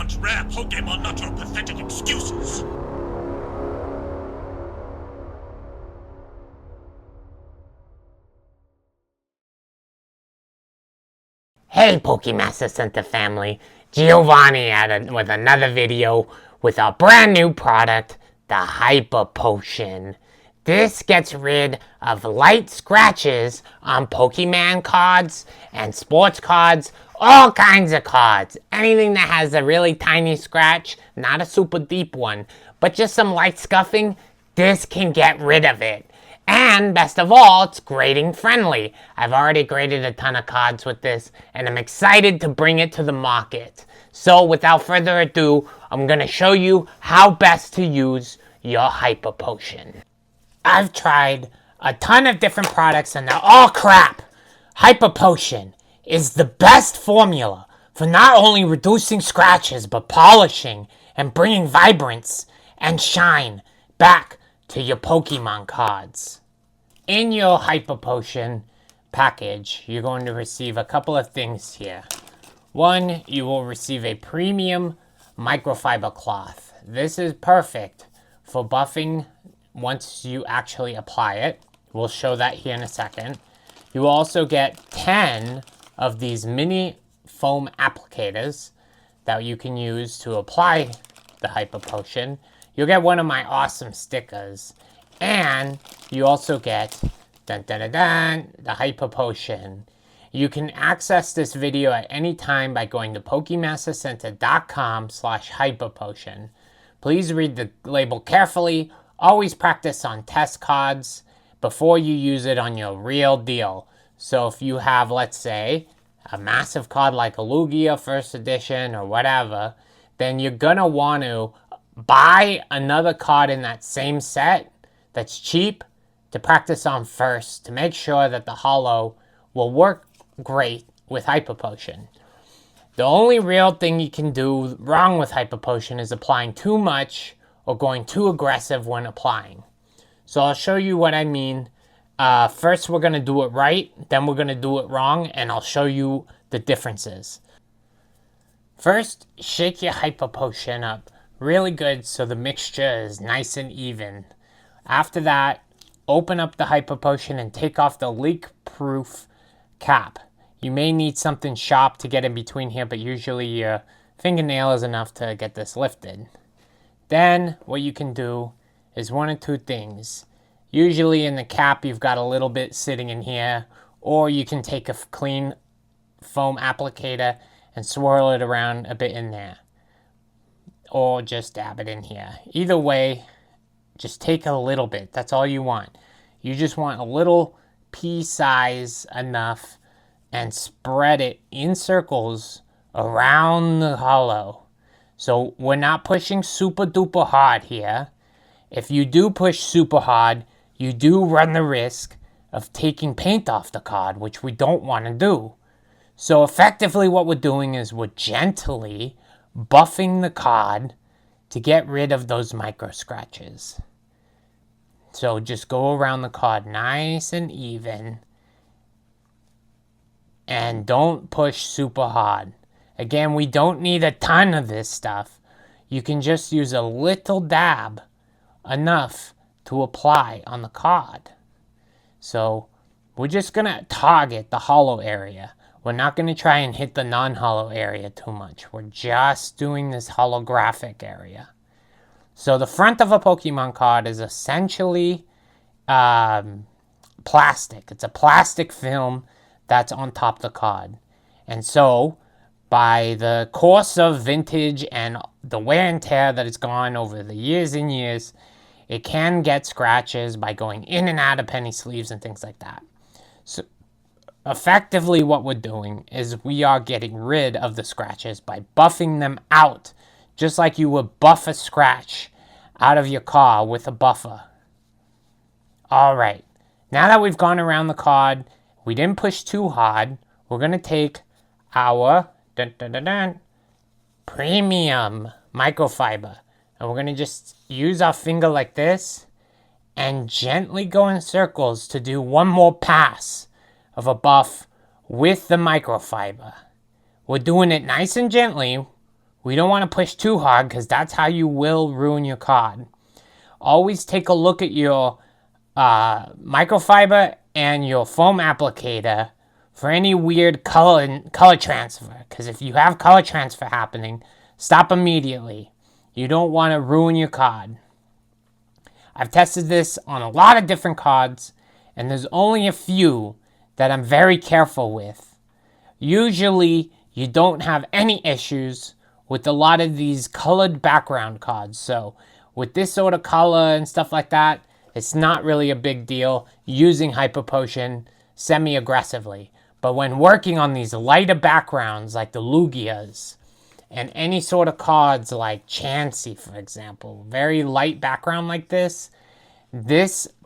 such rare Pokemon, not your pathetic excuses. Hey Pokemaster Center family, Giovanni with another video with a brand new product, the Hyper Potion. This gets rid of light scratches on Pokemon cards and sports cards, all kinds of cards. Anything that has a really tiny scratch, not a super deep one, but just some light scuffing, this can get rid of it. And best of all, it's grading friendly. I've already graded a ton of cards with this, and I'm excited to bring it to the market. So without further ado, I'm going to show you how best to use your Hyper Potion. I've tried a ton of different products and they're all crap. Hyper Potion is the best formula for not only reducing scratches, but polishing and bringing vibrance and shine back to your Pokemon cards. In your Hyper Potion package, you're going to receive a couple of things here. One, you will receive a premium microfiber cloth. This is perfect for buffing once you actually apply it. We'll show that here in a second. You will also get 10 of these mini foam applicators that you can use to apply the Hyper Potion. You'll get one of my awesome stickers. And you also get the Hyper Potion. You can access this video at any time by going to PokemasterCenter.com/hyperpotion. Please read the label carefully. Always practice on test cards before you use it on your real deal. So if you have, let's say, a massive card like a Lugia first edition or whatever, then you're gonna want to buy another card in that same set that's cheap to practice on first to make sure that the holo will work great with Hyper Potion. The only real thing you can do wrong with Hyper Potion is applying too much or going too aggressive when applying. So I'll show you what I mean. First we're going to do it right, then we're going to do it wrong, and I'll show you the differences. First, shake your Hyper Potion up really good so the mixture is nice and even. After that, open up the Hyper Potion and take off the leak-proof cap. You may need something sharp to get in between here, but usually your fingernail is enough to get this lifted. Then, what you can do is one of two things. Usually in the cap, you've got a little bit sitting in here, or you can take a clean foam applicator and swirl it around a bit in there. Or just dab it in here. Either way, just take a little bit. That's all you want. You just want a little pea size enough and spread it in circles around the holo. So we're not pushing super duper hard here. If you do push super hard, you do run the risk of taking paint off the card, which we don't want to do. So effectively what we're doing is we're gently buffing the card to get rid of those micro scratches. So just go around the card nice and even. And don't push super hard. Again, we don't need a ton of this stuff. You can just use a little dab, enough to apply on the card. So we're just going to target the holo area. We're not going to try and hit the non-holo area too much. We're just doing this holographic area. So the front of a Pokemon card is essentially plastic. It's a plastic film that's on top of the card. And so by the course of vintage and the wear and tear that has gone over the years and years, it can get scratches by going in and out of penny sleeves and things like that. So effectively what we're doing is we are getting rid of the scratches by buffing them out, just like you would buff a scratch out of your car with a buffer. Alright, now that we've gone around the card, we didn't push too hard, we're going to take our premium microfiber, and we're going to just use our finger like this and gently go in circles to do one more pass of a buff with the microfiber. We're doing it nice and gently. We don't want to push too hard because that's how you will ruin your card. Always take a look at your microfiber and your foam applicator for any weird color transfer. Because if you have color transfer happening, stop immediately. You don't want to ruin your card. I've tested this on a lot of different cards, and there's only a few that I'm very careful with. Usually, you don't have any issues with a lot of these colored background cards. So, with this sort of color and stuff like that, it's not really a big deal using Hyper Potion semi-aggressively. But when working on these lighter backgrounds like the Lugias, and any sort of cards like Chansey, for example, very light background like this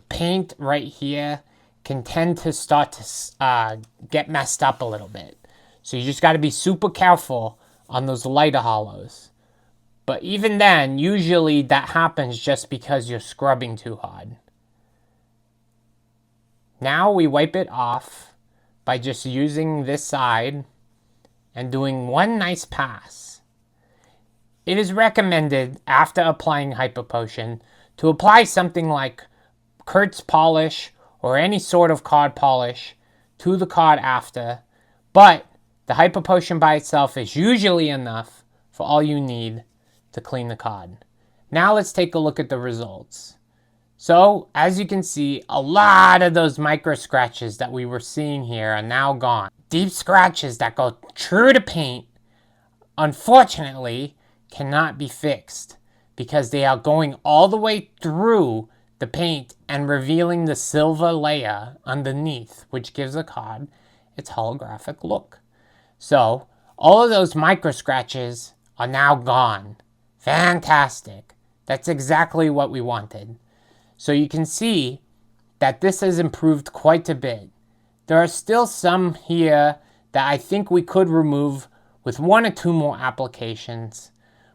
paint right here can tend to start to get messed up a little bit. So you just got to be super careful on those lighter holos. But even then, usually that happens just because you're scrubbing too hard. Now we wipe it off by just using this side and doing one nice pass. It is recommended after applying Hyper Potion to apply something like Kurtz polish or any sort of card polish to the card after, but the Hyper Potion by itself is usually enough for all you need to clean the card. Now let's take a look at the results. So, as you can see, a lot of those micro scratches that we were seeing here are now gone. Deep scratches that go true to paint, unfortunately, cannot be fixed because they are going all the way through the paint and revealing the silver layer underneath, which gives the card its holographic look. So, all of those micro scratches are now gone. Fantastic. That's exactly what we wanted. So you can see that this has improved quite a bit. There are still some here that I think we could remove with one or two more applications,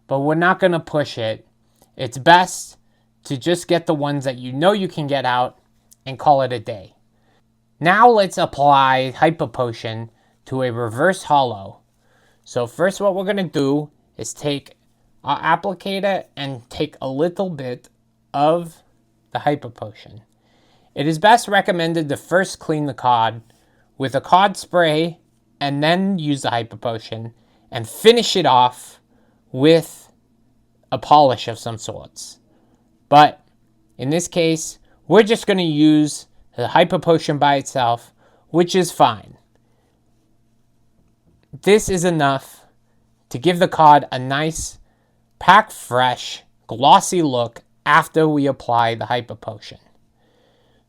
but we're not going to push it. It's best to just get the ones that you know you can get out and call it a day. Now let's apply Hyper Potion to a reverse holo. So first what we're going to do is take our applicator and take a little bit of the Hyper Potion. It is best recommended to first clean the card with a card spray and then use the Hyper Potion and finish it off with a polish of some sorts. But in this case, we're just going to use the Hyper Potion by itself, which is fine. This is enough to give the card a nice, pack fresh, glossy look after we apply the Hyper Potion.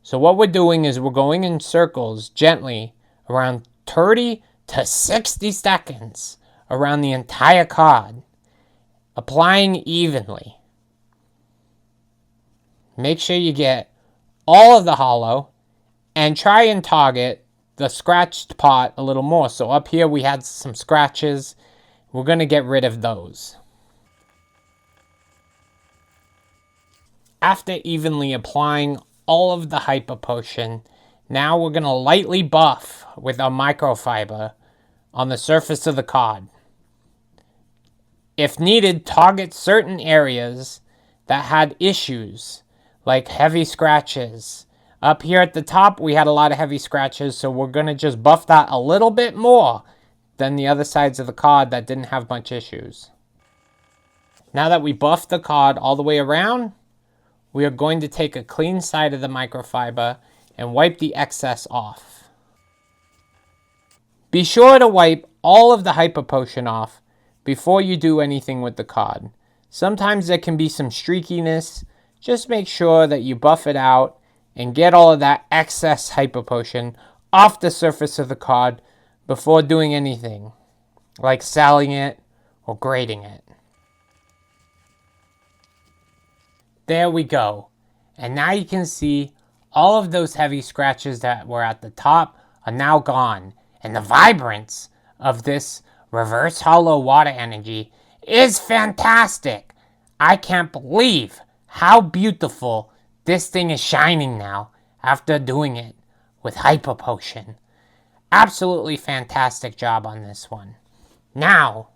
So what we're doing is we're going in circles gently around 30 to 60 seconds around the entire card, applying evenly. Make sure you get all of the holo and try and target the scratched part a little more. So up here we had some scratches. We're going to get rid of those. After evenly applying all of the Hyper Potion, now we're going to lightly buff with our microfiber on the surface of the card. If needed, target certain areas that had issues, like heavy scratches. Up here at the top, we had a lot of heavy scratches, so we're going to just buff that a little bit more than the other sides of the card that didn't have much issues. Now that we buffed the card all the way around, we are going to take a clean side of the microfiber and wipe the excess off. Be sure to wipe all of the Hyper Potion off before you do anything with the card. Sometimes there can be some streakiness. Just make sure that you buff it out and get all of that excess Hyper Potion off the surface of the card before doing anything, like selling it or grading it. There we go. And now you can see all of those heavy scratches that were at the top are now gone. And the vibrance of this reverse holo water energy is fantastic. I can't believe how beautiful this thing is shining now after doing it with Hyper Potion. Absolutely fantastic job on this one. Now,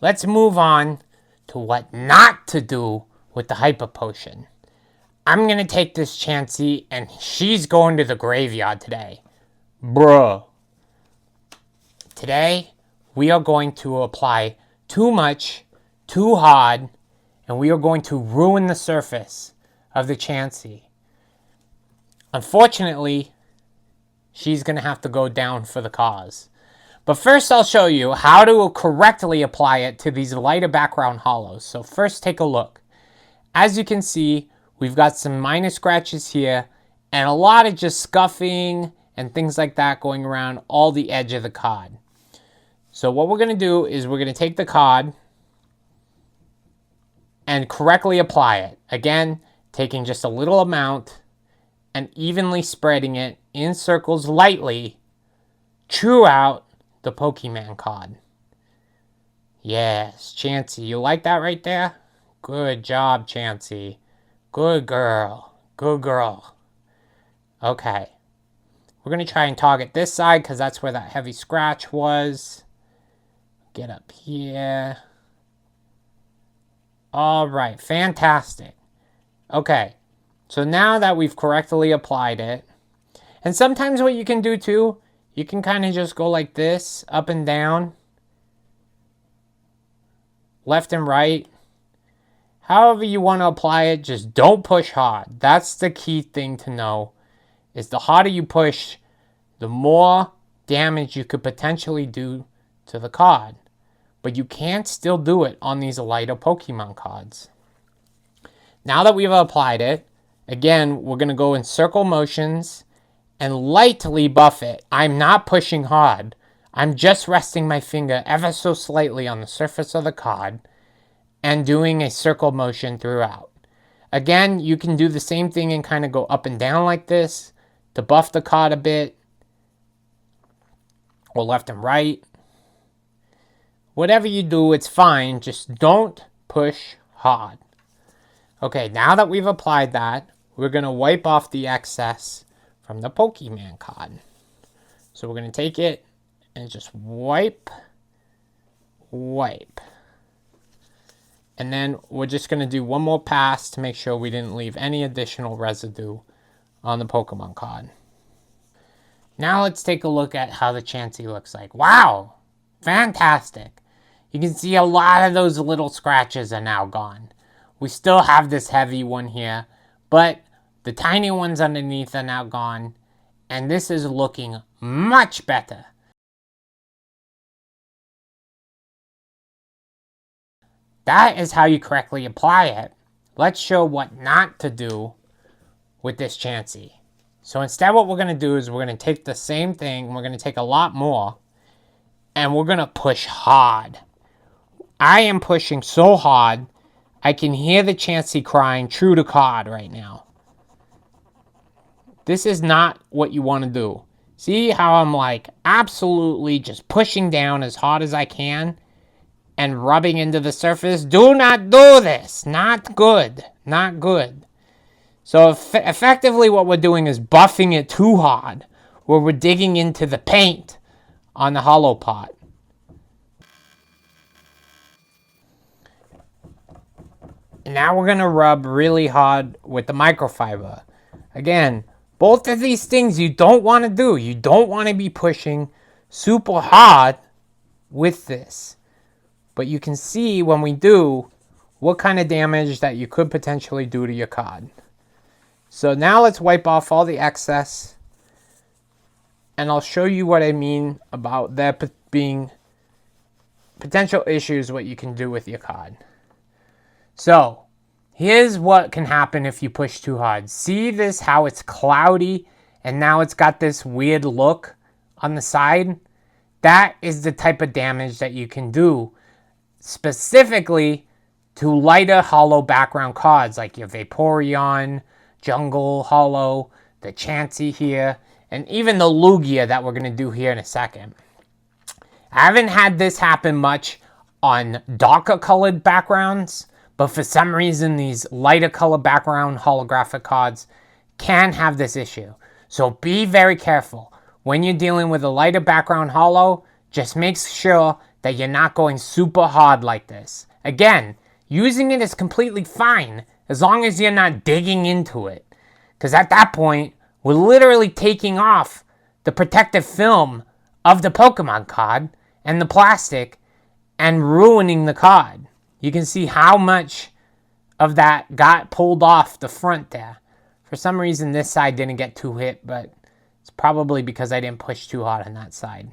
let's move on to what not to do with the Hyper Potion. I'm going to take this Chansey, and she's going to the graveyard today. Bruh. Today, we are going to apply too much, too hard, and we are going to ruin the surface of the Chansey. Unfortunately, she's going to have to go down for the cause. But first, I'll show you how to correctly apply it to these lighter background holos. So first, take a look. As you can see, we've got some minor scratches here and a lot of just scuffing and things like that going around all the edge of the card. So what we're going to do is we're going to take the card and correctly apply it. Again, taking just a little amount and evenly spreading it in circles lightly throughout the Pokemon card. Yes, Chansey, you like that right there? Good job, Chansey. Good girl. Good girl. Okay. We're going to try and target this side because that's where that heavy scratch was. Get up here. All right, fantastic. Okay, so now that we've correctly applied it, and sometimes what you can do too, you can kind of just go like this, up and down, left and right. However you want to apply it, just don't push hard. That's the key thing to know, is the harder you push, the more damage you could potentially do to the card. But you can still do it on these lighter Pokemon cards. Now that we've applied it, again, we're going to go in circle motions and lightly buff it. I'm not pushing hard. I'm just resting my finger ever so slightly on the surface of the card and doing a circle motion throughout. Again, you can do the same thing and kind of go up and down like this to buff the card a bit, or left and right. Whatever you do, it's fine. Just don't push hard. Okay, now that we've applied that, we're going to wipe off the excess from the Pokemon card. So we're going to take it and just wipe. And then we're just going to do one more pass to make sure we didn't leave any additional residue on the Pokemon card. Now let's take a look at how the Chansey looks like. Wow! Fantastic! You can see a lot of those little scratches are now gone. We still have this heavy one here, but the tiny ones underneath are now gone, and this is looking much better. That is how you correctly apply it. Let's show what not to do with this Chansey. So instead what we're going to do is we're going to take the same thing, we're going to take a lot more, and we're going to push hard. I am pushing so hard, I can hear the Chansey crying true to card right now. This is not what you want to do. See how I'm like absolutely just pushing down as hard as I can and rubbing into the surface? Do not do this. Not good. Not good. So effectively what we're doing is buffing it too hard, where we're digging into the paint on the holo pot. And now we're going to rub really hard with the microfiber. Again, both of these things you don't want to do. You don't want to be pushing super hard with this. But you can see when we do what kind of damage that you could potentially do to your card. So now let's wipe off all the excess. And I'll show you what I mean about there being potential issues what you can do with your card. So, here's what can happen if you push too hard. See this, how it's cloudy, and now it's got this weird look on the side? That is the type of damage that you can do, specifically to lighter holo background cards, like your Vaporeon, Jungle Holo, the Chansey here, and even the Lugia that we're going to do here in a second. I haven't had this happen much on darker colored backgrounds, but for some reason, these lighter color background holographic cards can have this issue. So be very careful. When you're dealing with a lighter background holo, just make sure that you're not going super hard like this. Again, using it is completely fine as long as you're not digging into it. Because at that point, we're literally taking off the protective film of the Pokemon card and the plastic and ruining the card. You can see how much of that got pulled off the front there. For some reason, this side didn't get too hit, but it's probably because I didn't push too hard on that side.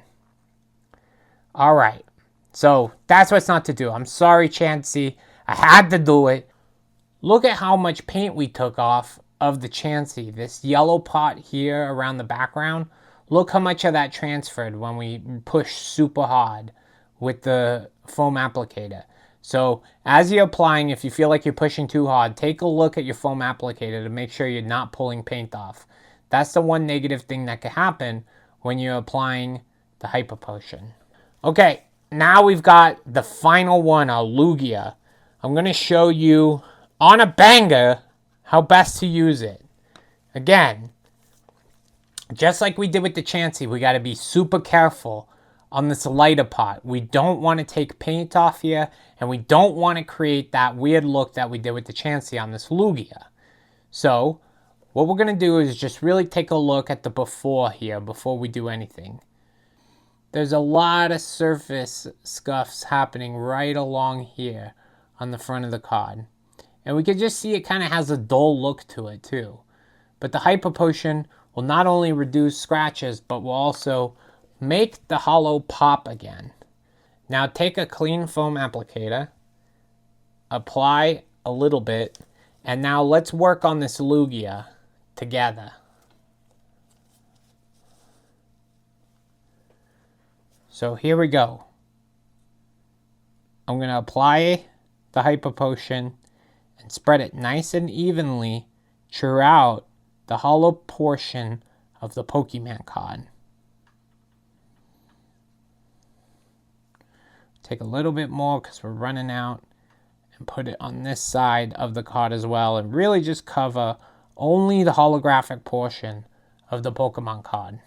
All right. So that's what's not to do. I'm sorry, Chansey. I had to do it. Look at how much paint we took off of the Chansey. This yellow pot here around the background. Look how much of that transferred when we pushed super hard with the foam applicator. So as you're applying, if you feel like you're pushing too hard, take a look at your foam applicator to make sure you're not pulling paint off. That's the one negative thing that could happen when you're applying the Hyper Potion. Okay. Now we've got the final one, our Lugia. I'm going to show you on a banger how best to use it. Again, just like we did with the Chansey, we got to be super careful on this lighter pot. We don't want to take paint off here, and we don't want to create that weird look that we did with the Chansey on this Lugia. So, what we're going to do is just really take a look at the before here before we do anything. There's a lot of surface scuffs happening right along here on the front of the card. And we can just see it kind of has a dull look to it too. But the Hyper Potion will not only reduce scratches, but will also make the holo pop again. Now take a clean foam applicator, apply a little bit, and now let's work on this Lugia together. So here we go. I'm going to apply the Hyper Potion and spread it nice and evenly throughout the holo portion of the Pokemon card. Take a little bit more because we're running out, and put it on this side of the card as well, and really just cover only the holographic portion of the Pokemon card.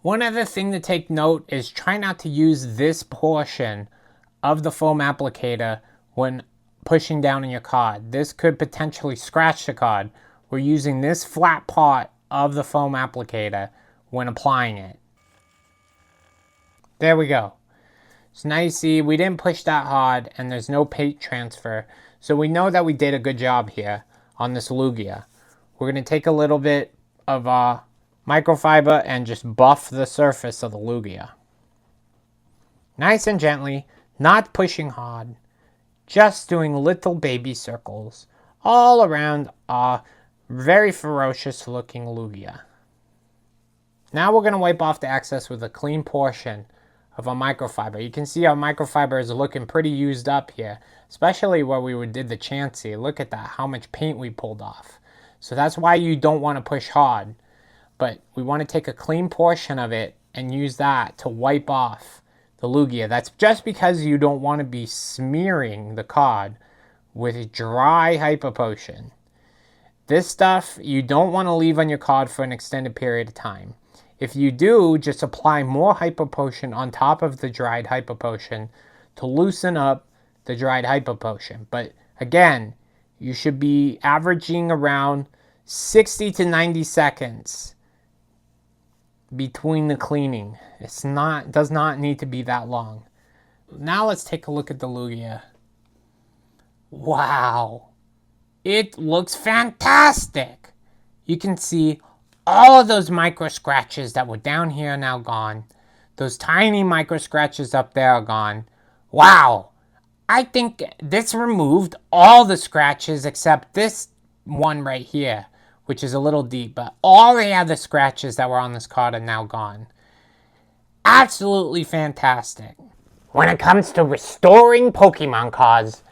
One other thing to take note is try not to use this portion of the foam applicator when pushing down on your card. This could potentially scratch the card. We're using this flat part of the foam applicator when applying it. There we go. So now you see we didn't push that hard and there's no paint transfer. So we know that we did a good job here on this Lugia. We're going to take a little bit of microfiber and just buff the surface of the Lugia. Nice and gently, not pushing hard, just doing little baby circles all around our very ferocious looking Lugia. Now we're going to wipe off the excess with a clean portion of our microfiber. You can see our microfiber is looking pretty used up here, especially where we did the Chansey. Look at that, how much paint we pulled off. So that's why you don't want to push hard. But we want to take a clean portion of it and use that to wipe off the Lugia. That's just because you don't want to be smearing the card with dry Hyper Potion. This stuff you don't want to leave on your card for an extended period of time. If you do, just apply more Hyper Potion on top of the dried Hyper Potion to loosen up the dried Hyper Potion. But again, you should be averaging around 60 to 90 seconds between the cleaning. Does not need to be that long. Now let's take a look at the Lugia. Wow. It looks fantastic. You can see all of those micro scratches that were down here are now gone. Those tiny micro scratches up there are gone. Wow. I think this removed all the scratches except this one right here, which is a little deep, but all the other scratches that were on this card are now gone. Absolutely fantastic. When it comes to restoring Pokemon cards,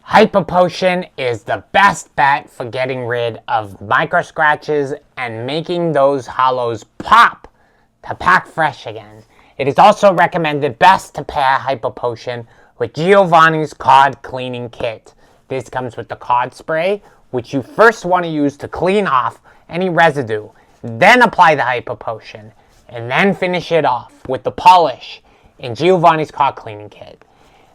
Hyper Potion is the best bet for getting rid of micro scratches and making those holos pop to pack fresh again. It is also recommended best to pair Hyper Potion with Giovanni's card cleaning kit. This comes with the card spray, which you first want to use to clean off any residue. Then apply the Hyper Potion. and then finish it off with the polish in Giovanni's card cleaning kit.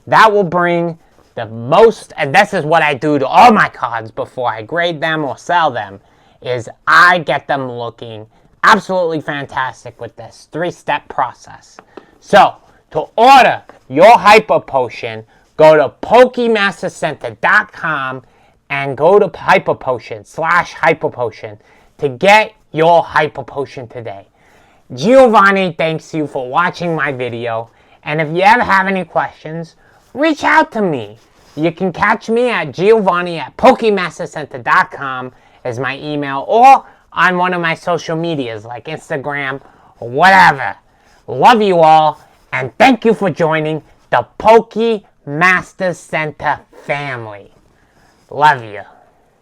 That will bring the most, and this is what I do to all my cards before I grade them or sell them, is I get them looking absolutely fantastic with this 3-step process. So, to order your Hyper Potion, go to PokemasterCenter.com and go to Hyper Potion /Hyper Potion to get your Hyper Potion today. Giovanni thanks you for watching my video, and if you ever have any questions, reach out to me. You can catch me at Giovanni at PokemasterCenter.com as my email, or on one of my social medias like Instagram or whatever. Love you all, and thank you for joining the Poke Master Center family. Love you.